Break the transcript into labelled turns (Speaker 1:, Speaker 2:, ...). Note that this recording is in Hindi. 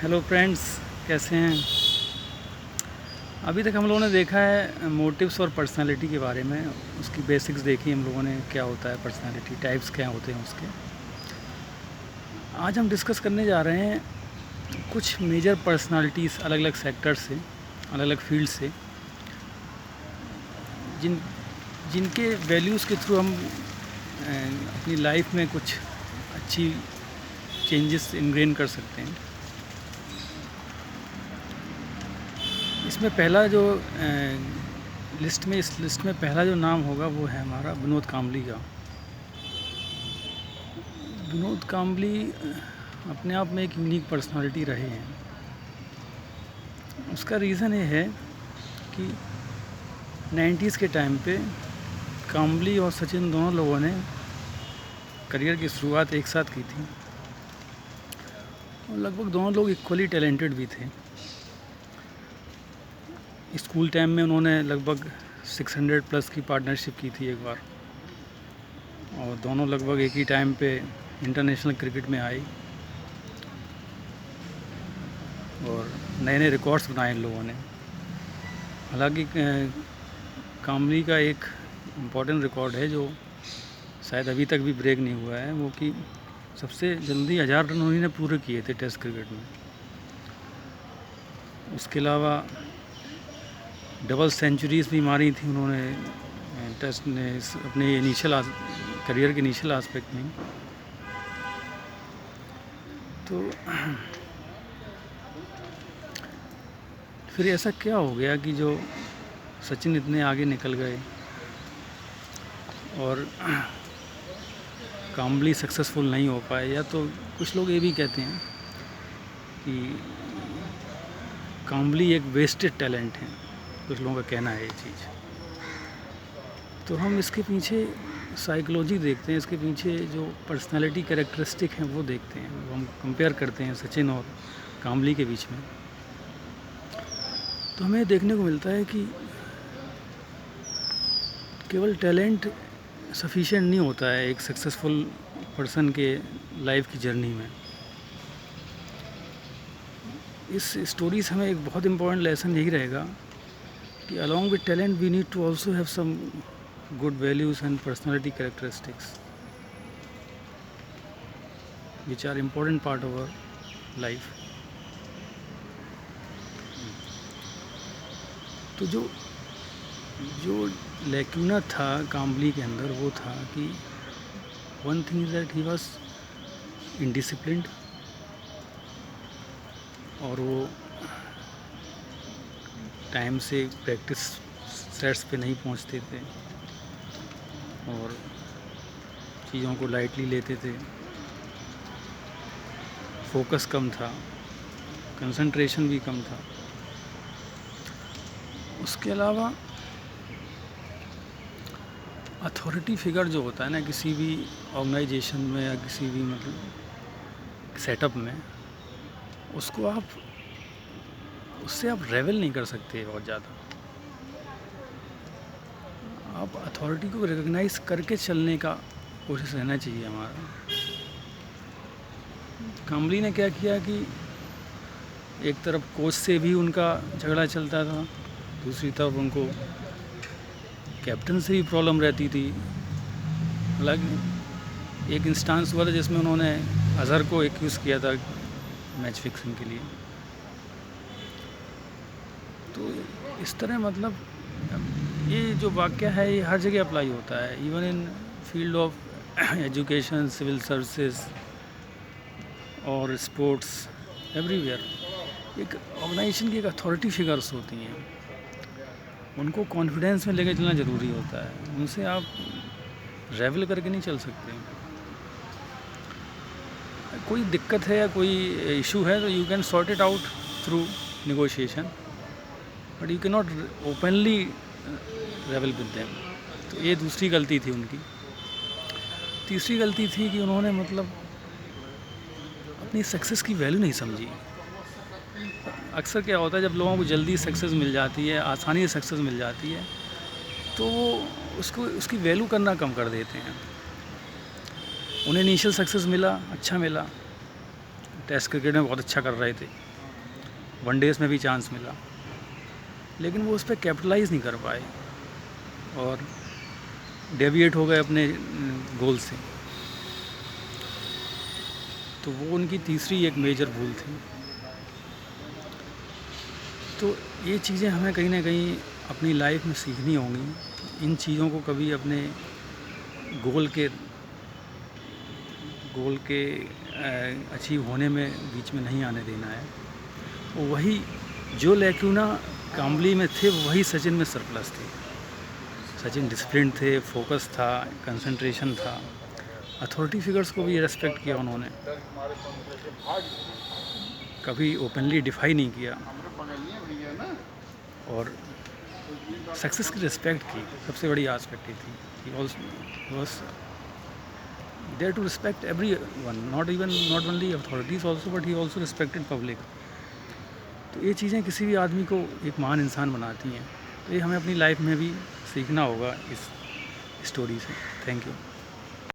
Speaker 1: हेलो फ्रेंड्स, कैसे हैं। अभी तक हम लोगों ने देखा है मोटिव्स और पर्सनालिटी के बारे में। उसकी बेसिक्स देखी हम लोगों ने, क्या होता है पर्सनालिटी, टाइप्स क्या होते हैं उसके। आज हम डिस्कस करने जा रहे हैं कुछ मेजर पर्सनालिटीज़ अलग अलग सेक्टर से, अलग अलग फील्ड से, जिनके वैल्यूज़ के थ्रू हम अपनी लाइफ में कुछ अच्छी चेंजेस इनग्रेन कर सकते हैं। इसमें पहला जो इस लिस्ट में पहला जो नाम होगा वो है हमारा विनोद कांबली का। विनोद कांबली अपने आप में एक यूनिक पर्सनालिटी रहे हैं। उसका रीज़न ये है कि 90s के टाइम पे कांबली और सचिन दोनों लोगों ने करियर की शुरुआत एक साथ की थी और लगभग दोनों लोग इक्वली टैलेंटेड भी थे। स्कूल टाइम में उन्होंने लगभग 600 प्लस की पार्टनरशिप की थी एक बार, और दोनों लगभग एक ही टाइम पे इंटरनेशनल क्रिकेट में आई और नए नए रिकॉर्ड्स बनाए इन लोगों ने। हालांकि कांबली का एक इम्पॉर्टेंट रिकॉर्ड है जो शायद अभी तक भी ब्रेक नहीं हुआ है, वो कि सबसे जल्दी 1000 रन उन्हीं ने पूरे किए थे टेस्ट क्रिकेट में। उसके अलावा डबल सेंचुरीज भी मारी थी उन्होंने टेस्ट ने अपने करियर के इनिशियल आस्पेक्ट में। तो फिर ऐसा क्या हो गया कि जो सचिन इतने आगे निकल गए और कांबली सक्सेसफुल नहीं हो पाए। या तो कुछ लोग ये भी कहते हैं कि कांबली एक वेस्टेड टैलेंट है, कुछ लोगों का कहना है ये चीज़। तो हम इसके पीछे साइकोलॉजी देखते हैं, इसके पीछे जो पर्सनालिटी कैरेक्टरिस्टिक हैं वो देखते हैं, वो हम कंपेयर करते हैं सचिन और कांबली के बीच में। तो हमें देखने को मिलता है कि केवल टैलेंट सफिशिएंट नहीं होता है एक सक्सेसफुल पर्सन के लाइफ की जर्नी में। इस स्टोरी से हमें एक बहुत इम्पोर्टेंट लेसन यही रहेगा कि along with talent we need to also have some good values and personality characteristics which are important part of our life. तो जो लैक्यूना था कांबली के अंदर वो था कि one thing is that he was indisciplined, और वो टाइम से प्रैक्टिस सेट्स पे नहीं पहुंचते थे और चीज़ों को लाइटली लेते थे। फोकस कम था, कंसंट्रेशन भी कम था। उसके अलावा अथॉरिटी फिगर जो होता है ना किसी भी ऑर्गेनाइजेशन में या किसी भी मतलब सेटअप में, उससे आप रेवल नहीं कर सकते बहुत ज़्यादा। आप अथॉरिटी को रिकॉग्नाइज करके चलने का कोशिश रहना चाहिए हमारा। कांबली ने क्या किया कि एक तरफ कोच से भी उनका झगड़ा चलता था, दूसरी तरफ उनको कैप्टन से भी प्रॉब्लम रहती थी। हालांकि एक इंस्टांस हुआ था जिसमें उन्होंने अजहर को एक्यूज़ किया था मैच फिक्सिंग के लिए। तो इस तरह मतलब ये जो वाक्य है ये हर जगह अप्लाई होता है, even in field of education, civil services और स्पोर्ट्स, एवरीवेयर। एक ऑर्गेनाइजेशन की एक अथॉरिटी फिगर्स होती हैं, उनको कॉन्फिडेंस में लेकर चलना ज़रूरी होता है। उनसे आप रेवल करके नहीं चल सकते। कोई दिक्कत है या कोई इशू है तो you can sort it out through negotiation, but you can not openly रेवल विद देम। तो ये दूसरी गलती थी उनकी। तीसरी गलती थी कि उन्होंने मतलब अपनी सक्सेस की वैल्यू नहीं समझी। अक्सर क्या होता है जब लोगों को जल्दी सक्सेस मिल जाती है, आसानी से सक्सेस मिल जाती है, तो वो उसकी वैल्यू करना कम कर देते हैं। उन्हें इनिशियल सक्सेस मिला, अच्छा मिला, टेस्ट क्रिकेट में बहुत अच्छा कर रहे थे, वनडेज़ में भी चांस मिला, लेकिन वो उस पर कैपिटलाइज़ नहीं कर पाए और डेविएट हो गए अपने गोल से। तो वो उनकी तीसरी एक मेजर भूल थी। तो ये चीज़ें हमें कहीं ना कहीं अपनी लाइफ में सीखनी होंगी। इन चीज़ों को कभी अपने गोल के अचीव होने में बीच में नहीं आने देना है। वही जो लैक्यूना काम्बली में थे वही सचिन में सरप्लस थे। सचिन डिसिप्लिन थे, फोकस था, कंसंट्रेशन था, अथॉरिटी फिगर्स को भी रेस्पेक्ट किया उन्होंने, कभी ओपनली डिफाई नहीं किया और सक्सेस की रिस्पेक्ट की। सबसे बड़ी एस्पेक्ट ये थी he was there to respect everyone, not only authorities also, but he also respected public. तो ये चीज़ें किसी भी आदमी को एक महान इंसान बनाती हैं। तो ये हमें अपनी लाइफ में भी सीखना होगा इस स्टोरी से। Thank you.